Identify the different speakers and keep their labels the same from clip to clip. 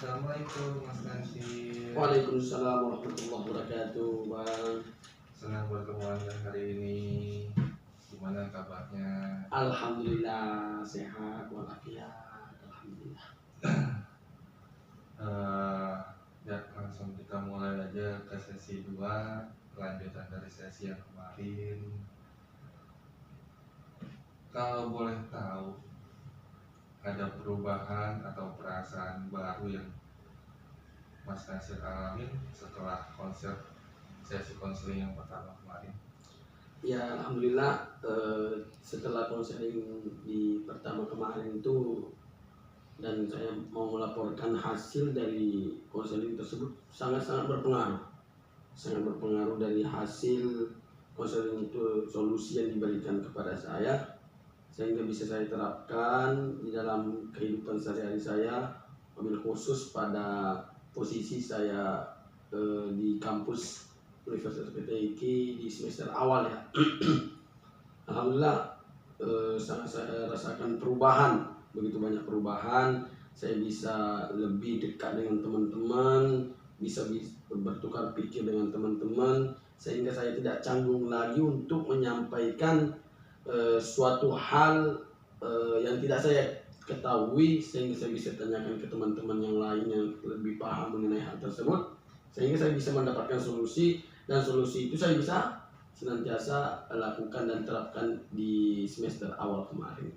Speaker 1: Assalamualaikum Mas Nansir.
Speaker 2: Waalaikumsalam warahmatullahi wabarakatuh, Bang.
Speaker 1: Senang bertemu Anda hari ini. Gimana kabarnya?
Speaker 2: Alhamdulillah sehat walafiat. Alhamdulillah.
Speaker 1: Ya langsung kita mulai aja ke sesi 2, lanjutan dari sesi yang kemarin. Kalau boleh tahu, ada perubahan atau perasaan baru yang Mas Nasir alamin setelah sesi konseling yang pertama kemarin?
Speaker 2: Ya alhamdulillah, setelah konseling di pertama kemarin itu, dan saya mau melaporkan hasil dari konseling tersebut sangat-sangat berpengaruh. Sangat berpengaruh dari hasil konseling itu, solusi yang diberikan kepada saya sehingga bisa saya terapkan di dalam kehidupan sehari-hari saya, wabil khusus pada posisi saya di kampus Universitas PTIK di semester awal ya. Alhamdulillah, sangat saya rasakan perubahan, begitu banyak perubahan. Saya bisa lebih dekat dengan teman-teman, bisa bertukar pikir dengan teman-teman, sehingga saya tidak canggung lagi untuk menyampaikan suatu hal yang tidak saya ketahui, sehingga saya bisa tanyakan ke teman-teman yang lain yang lebih paham mengenai hal tersebut, sehingga saya bisa mendapatkan solusi, dan solusi itu saya bisa senantiasa lakukan dan terapkan di semester awal kemarin.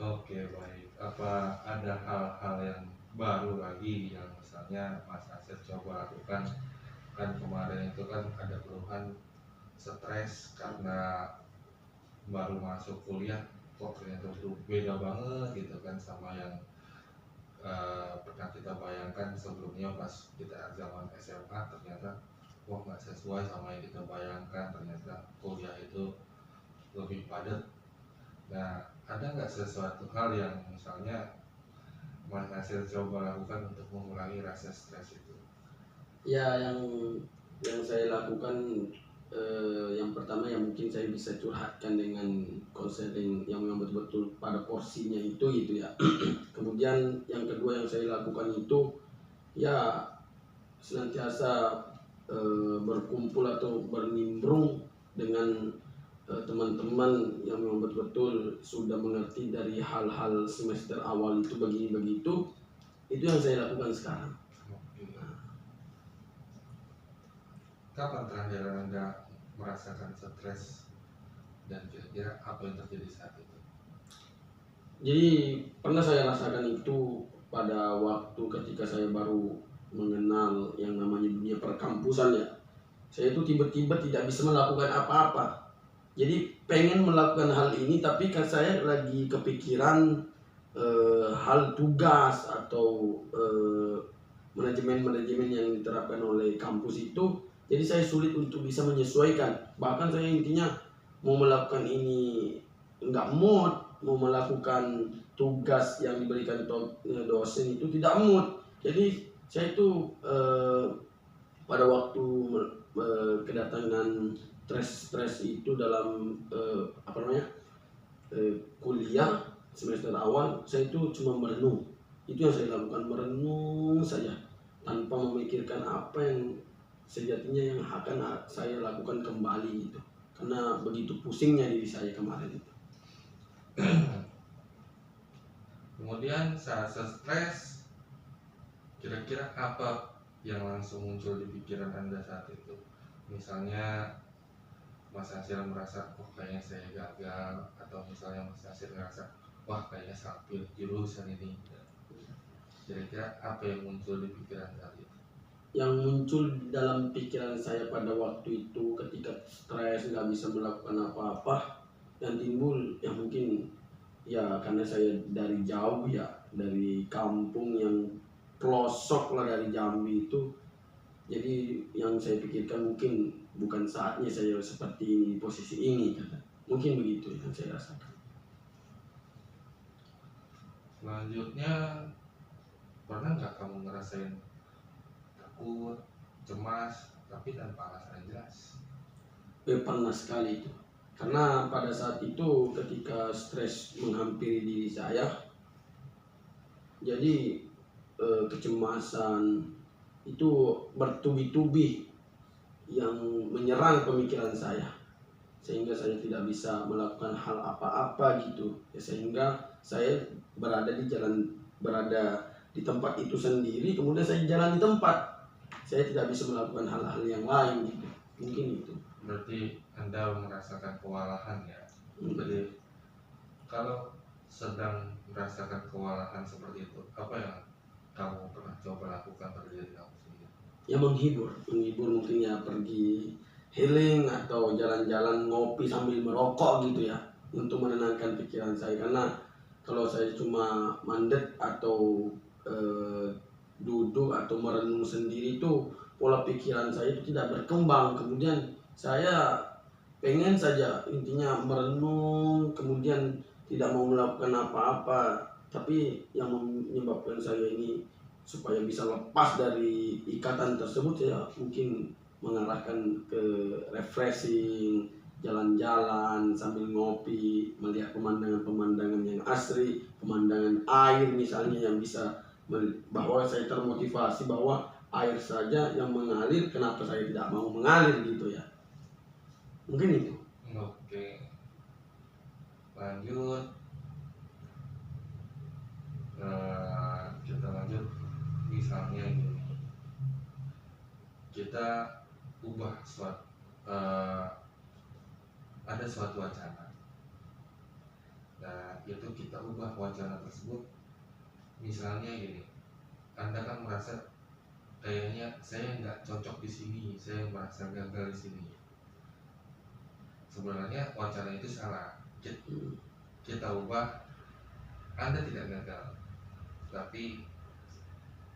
Speaker 1: Oke, baik. Apa ada hal-hal yang baru lagi yang misalnya Mas Nasir coba lakukan? Kan kemarin itu kan ada keluhan stres karena baru masuk kuliah, kok ternyata itu beda banget gitu kan sama yang pernah kita bayangkan sebelumnya pas kita zaman SMA. Ternyata wah nggak sesuai sama yang kita bayangkan, ternyata kuliah itu lebih padat. Nah, ada nggak sesuatu hal yang misalnya Mas Nasir coba lakukan untuk mengurangi rasa stres itu?
Speaker 2: Ya, yang saya lakukan, yang pertama yang mungkin saya bisa curhatkan dengan konseling yang betul-betul pada porsinya itu gitu ya. Kemudian yang kedua yang saya lakukan itu ya senantiasa berkumpul atau bernimbrung dengan teman-teman yang memang betul-betul sudah mengerti dari hal-hal semester awal itu begini begitu. Itu yang saya lakukan sekarang.
Speaker 1: Kapan terakhir Anda merasakan stres dan kira-kira apa yang terjadi saat itu?
Speaker 2: Jadi pernah saya rasakan itu pada waktu ketika saya baru mengenal yang namanya dunia perkampusan ya. Saya itu tiba-tiba tidak bisa melakukan apa-apa. Jadi pengen melakukan hal ini, tapi kan saya lagi kepikiran hal tugas atau manajemen-manajemen yang diterapkan oleh kampus itu. Jadi saya sulit untuk bisa menyesuaikan. Bahkan saya intinya mau melakukan ini enggak mood, mau melakukan tugas yang diberikan dosen itu tidak mood. Jadi saya itu pada waktu kedatangan stres itu dalam kuliah semester awal, saya itu cuma merenung. Itu yang saya lakukan, merenung saja tanpa memikirkan apa yang sejatinya yang akan saya lakukan kembali gitu. Karena begitu pusingnya diri saya kemarin itu.
Speaker 1: Kemudian saat stres, kira-kira apa yang langsung muncul di pikiran Anda saat itu? Misalnya Mas Nasir merasa, oh kayaknya saya gagal, atau misalnya Mas Nasir merasa, wah kayaknya salah pilih jurusan ini. Kira-kira apa yang muncul di pikiran saat itu?
Speaker 2: Yang muncul dalam pikiran saya pada waktu itu ketika stres nggak bisa melakukan apa-apa, yang timbul ya mungkin ya karena saya dari jauh ya, dari kampung yang pelosok lah dari Jambi itu. Jadi yang saya pikirkan mungkin bukan saatnya saya seperti ini, posisi ini kan. Mungkin begitu yang saya rasakan.
Speaker 1: Selanjutnya, pernah nggak kamu ngerasain takut, cemas, tapi tanpa alasan jelas?
Speaker 2: Pernah sekali itu. Karena pada saat itu ketika stres menghampiri diri saya, jadi kecemasan itu bertubi-tubi yang menyerang pemikiran saya, sehingga saya tidak bisa melakukan hal apa-apa gitu ya, sehingga saya berada di tempat itu sendiri, kemudian saya jalan di tempat, saya tidak bisa melakukan hal-hal yang lain gitu, mungkin itu.
Speaker 1: Berarti Anda merasakan kewalahan ya. Jadi kalau sedang merasakan kewalahan seperti itu, apa yang kamu pernah coba lakukan pada diri kamu sendiri?
Speaker 2: Ya menghibur mungkin ya, pergi healing atau jalan-jalan ngopi sambil merokok gitu ya, untuk menenangkan pikiran saya. Karena kalau saya cuma mandet atau duduk atau merenung sendiri itu, pola pikiran saya itu tidak berkembang. Kemudian saya pengen saja intinya merenung, kemudian tidak mau melakukan apa-apa. Tapi yang menyebabkan saya ini supaya bisa lepas dari ikatan tersebut, ya mungkin mengarahkan ke refreshing, jalan-jalan sambil ngopi, melihat pemandangan-pemandangan yang asri, pemandangan air misalnya, yang bisa bahwa saya termotivasi bahwa air saja yang mengalir, kenapa saya tidak mau mengalir gitu ya, mungkin itu.
Speaker 1: Oke, lanjut. Kita lanjut, misalnya gini, kita ubah ada suatu wacana. Nah, itu kita ubah wacana tersebut. Misalnya gini, Anda kan merasa kayaknya saya nggak cocok di sini, saya merasa gagal di sini. Sebenarnya wacana itu salah. Kita ubah, Anda tidak gagal, tapi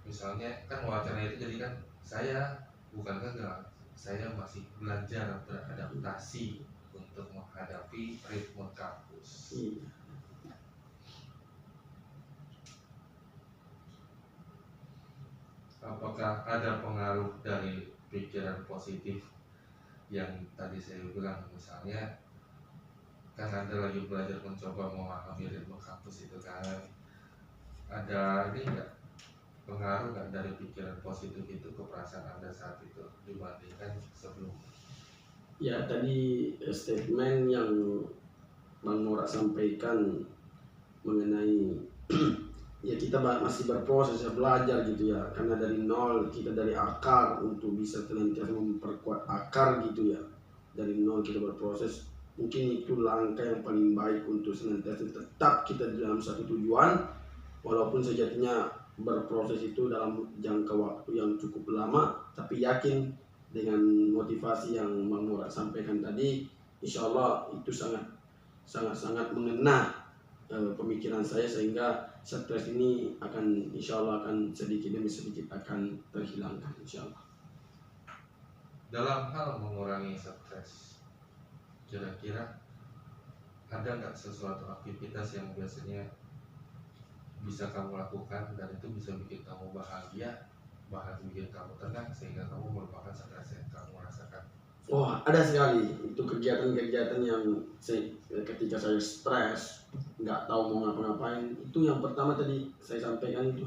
Speaker 1: misalnya kan wacana itu jadi kan saya bukan gagal, saya masih belajar beradaptasi untuk menghadapi ritme kampus. Apakah ada pengaruh dari pikiran positif yang tadi saya bilang, misalnya kan Anda lagi belajar mencoba memahami ritme kampus itu kan, ada ini enggak, pengaruh nggak dari pikiran positif itu ke perasaan Anda saat itu dibandingkan sebelum?
Speaker 2: Ya tadi statement yang Bang Nora sampaikan mengenai ya kita masih berproses ya, belajar gitu ya, karena dari nol, kita dari akar untuk bisa senantiasa memperkuat akar gitu ya, dari nol kita berproses. Mungkin itu langkah yang paling baik untuk senantiasa tetap kita di dalam satu tujuan, walaupun sejatinya berproses itu dalam jangka waktu yang cukup lama, tapi yakin dengan motivasi yang Bang Murad sampaikan tadi, insya Allah itu sangat mengena pemikiran saya, sehingga stres ini akan insya Allah akan sedikit demi sedikit akan terhilangkan insya Allah.
Speaker 1: Dalam hal mengurangi stres, kira-kira ada nggak sesuatu aktivitas yang biasanya bisa kamu lakukan dan itu bisa bikin kamu bahagia, bahkan bikin kamu tenang sehingga kamu melupakan stres yang kamu rasakan?
Speaker 2: Oh, ada sekali itu kegiatan-kegiatan yang ketika saya stres, nggak tahu mau ngapa-ngapain, itu yang pertama tadi saya sampaikan itu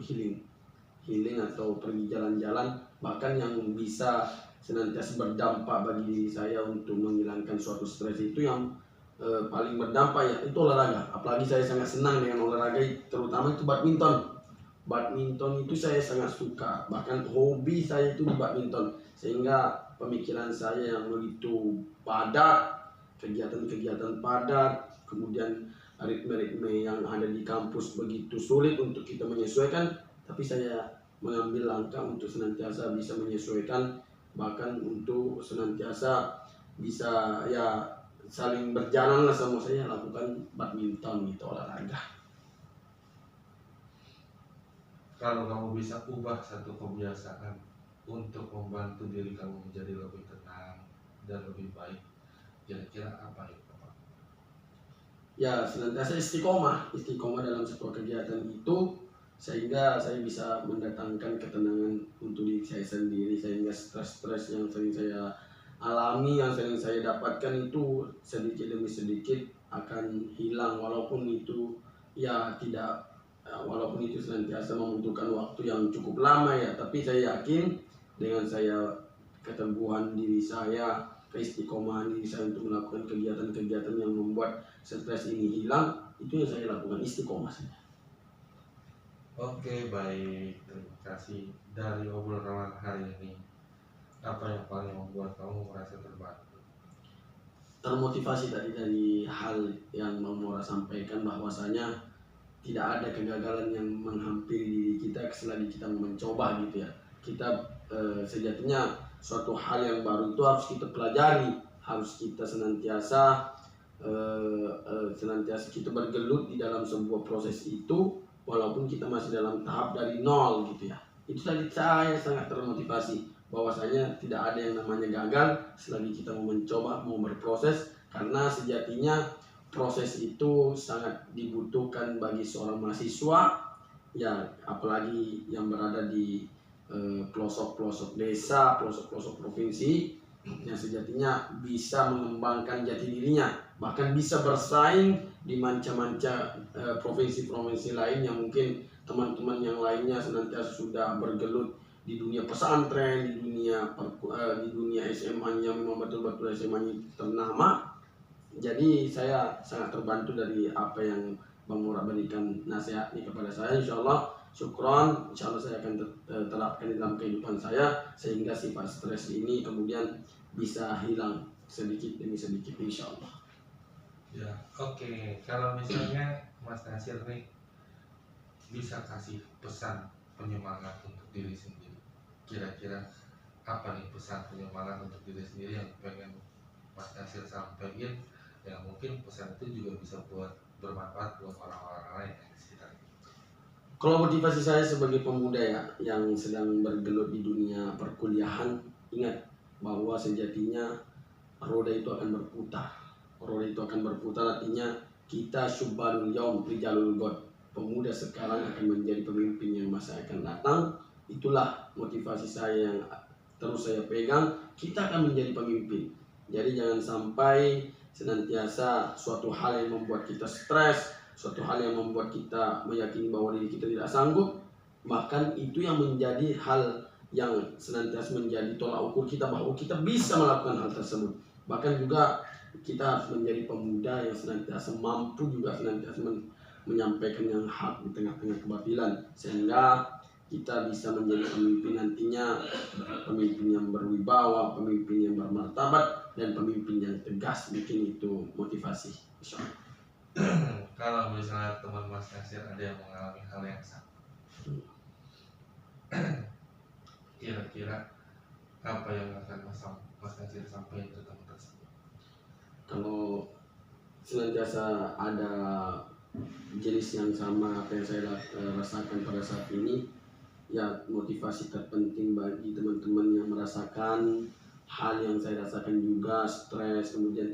Speaker 2: healing atau pergi jalan-jalan, bahkan yang bisa senantiasa berdampak bagi diri saya untuk menghilangkan suatu stres itu yang paling berdampak ya itu olahraga. Apalagi saya sangat senang dengan olahraga, terutama itu badminton itu saya sangat suka, bahkan hobi saya itu di badminton, sehingga pemikiran saya yang begitu padat, kegiatan-kegiatan padat, kemudian ritme-ritme yang ada di kampus begitu sulit untuk kita menyesuaikan, tapi saya mengambil langkah untuk senantiasa bisa menyesuaikan, bahkan untuk senantiasa bisa ya saling berjalan lah sama saya, lakukan badminton gitu, olahraga.
Speaker 1: Kalau kamu bisa ubah satu kebiasaan untuk membantu diri kamu menjadi lebih tenang dan lebih baik, kira-kira apa itu?
Speaker 2: Ya senantiasa istiqomah dalam sebuah kegiatan itu, sehingga saya bisa mendatangkan ketenangan untuk diri saya sendiri, sehingga stres-stres yang sering saya alami, yang sering saya dapatkan itu sedikit demi sedikit akan hilang, walaupun itu ya tidak walaupun itu senantiasa membutuhkan waktu yang cukup lama ya, tapi saya yakin dengan saya keteguhan diri saya, keistiqomahan diri saya untuk melakukan kegiatan-kegiatan yang membuat stres ini hilang, itu yang saya lakukan, istiqomah saja.
Speaker 1: Oke, baik, terima kasih. Dari obrolan hari ini, apa yang paling membuat kamu merasa terbantu?
Speaker 2: Termotivasi tadi dari hal yang Bang Mora sampaikan, bahwasanya tidak ada kegagalan yang menghampiri diri kita selagi kita mencoba gitu ya. Kita sejatinya suatu hal yang baru itu harus kita pelajari, harus kita senantiasa kita bergelut di dalam sebuah proses itu, walaupun kita masih dalam tahap dari nol gitu ya. Itu tadi saya sangat termotivasi bahwasanya tidak ada yang namanya gagal selagi kita mau mencoba, mau berproses, karena sejatinya proses itu sangat dibutuhkan bagi seorang mahasiswa ya, apalagi yang berada di pelosok-pelosok desa, pelosok-pelosok provinsi, yang sejatinya bisa mengembangkan jati dirinya, bahkan bisa bersaing di manca-manca provinsi-provinsi lain yang mungkin teman-teman yang lainnya senantiasa sudah bergelut di dunia pesantren, di dunia SMA-nya memang betul-betul SMA-nya ternama. Jadi saya sangat terbantu dari apa yang Bang Mura berikan nasihat ini kepada saya. Insya Allah syukron, insya Allah saya akan terapkan di dalam kehidupan saya, sehingga sifat stres ini kemudian bisa hilang sedikit demi sedikit, insya Allah.
Speaker 1: Ya, oke. Kalau misalnya Mas Nasir nih bisa kasih pesan penyemangat untuk diri sendiri, kira-kira apa nih pesan penyemangat untuk diri sendiri yang pengen Mas Nasir sampaikan, yang mungkin pesan itu juga bisa buat bermanfaat buat orang-orang lain yang di sekitar.
Speaker 2: Kalau motivasi saya sebagai pemuda ya, yang sedang bergelut di dunia perkuliahan, ingat bahwa sejatinya roda itu akan berputar. Roda itu akan berputar, artinya kita syubbanul yaum rijalul god. Pemuda sekarang akan menjadi pemimpin yang masa akan datang. Itulah motivasi saya yang terus saya pegang. Kita akan menjadi pemimpin. Jadi jangan sampai senantiasa suatu hal yang membuat kita stres, suatu hal yang membuat kita meyakini bahwa diri kita tidak sanggup, bahkan itu yang menjadi hal yang senantiasa menjadi tolak ukur kita bahwa kita bisa melakukan hal tersebut. Bahkan juga kita harus menjadi pemuda yang senantiasa mampu juga senantiasa menyampaikan yang hak di tengah-tengah kebatilan, sehingga kita bisa menjadi pemimpin nantinya, pemimpin yang berwibawa, pemimpin yang bermartabat, dan pemimpin yang tegas. Mungkin itu motivasi, insya Allah.
Speaker 1: Kalau misalnya teman Mas Nasir ada yang mengalami hal yang sama, kira-kira apa yang akan Mas Nasir sampaikan ke teman tersebut?
Speaker 2: Kalau senantiasa ada jenis yang sama apa yang saya rasakan pada saat ini, ya motivasi terpenting bagi teman-teman yang merasakan hal yang saya rasakan juga, stres, kemudian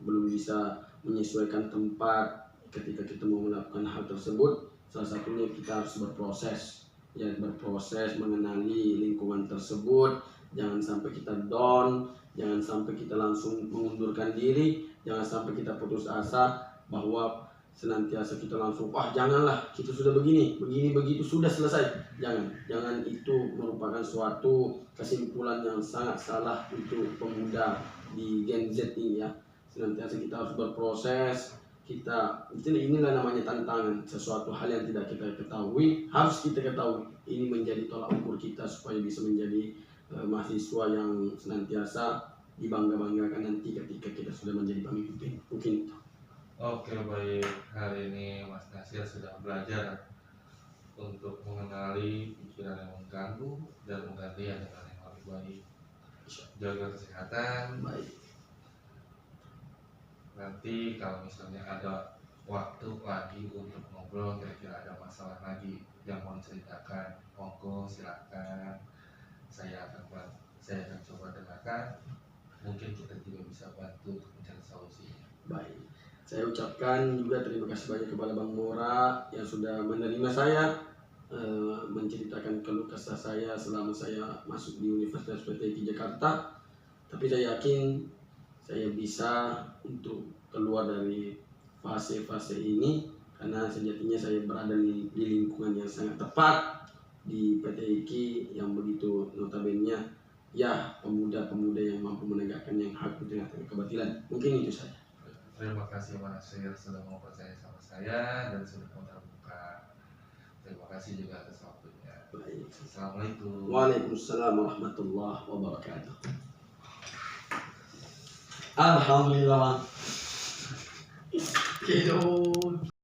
Speaker 2: belum bisa menyesuaikan tempat ketika kita mau melakukan hal tersebut. Salah satunya kita harus berproses, ya berproses mengenali lingkungan tersebut. Jangan sampai kita down, jangan sampai kita langsung mengundurkan diri, jangan sampai kita putus asa bahwa senantiasa kita langsung janganlah, kita sudah begini begitu sudah selesai. Jangan itu merupakan suatu kesimpulan yang sangat salah untuk pemuda di Gen Z ini ya. Senantiasa kita harus berproses, inilah namanya tantangan. Sesuatu hal yang tidak kita ketahui harus kita ketahui. Ini menjadi tolak ukur kita supaya bisa menjadi mahasiswa yang senantiasa dibangga-banggakan nanti ketika kita sudah menjadi pemimpin. Mungkin itu.
Speaker 1: Oke, baik. Hari ini Mas Nasir sudah belajar untuk mengenali pikiran yang mengganggu dan menggantinya dengan yang lebih baik. Jaga kesehatan.
Speaker 2: Baik.
Speaker 1: Nanti kalau misalnya ada waktu lagi untuk ngobrol, kira-kira ada masalah lagi yang mau diceritakan, monggo silakan. Saya akan coba dengarkan. Mungkin kita juga bisa bantu untuk mencari solusinya.
Speaker 2: Baik. Saya ucapkan juga terima kasih banyak kepada Bang Mora yang sudah menerima saya, menceritakan keluh kesah saya selama saya masuk di Universitas PTI Jakarta. Tapi saya yakin saya bisa untuk keluar dari fase-fase ini karena sejatinya saya berada di lingkungan yang sangat tepat di PT IKI yang begitu notabene ya pemuda-pemuda yang mampu menegakkan yang hak di tengah-tengah kebatilan. Mungkin itu saja.
Speaker 1: Terima kasih Mas Nasir sudah mau percaya sama saya dan sudah mau terbuka. Terima kasih juga atas waktunya.
Speaker 2: Baik.
Speaker 1: Assalamualaikum.
Speaker 2: Waalaikumsalam warahmatullahi wabarakatuh. Alhamdulillah. Bang. Gitu.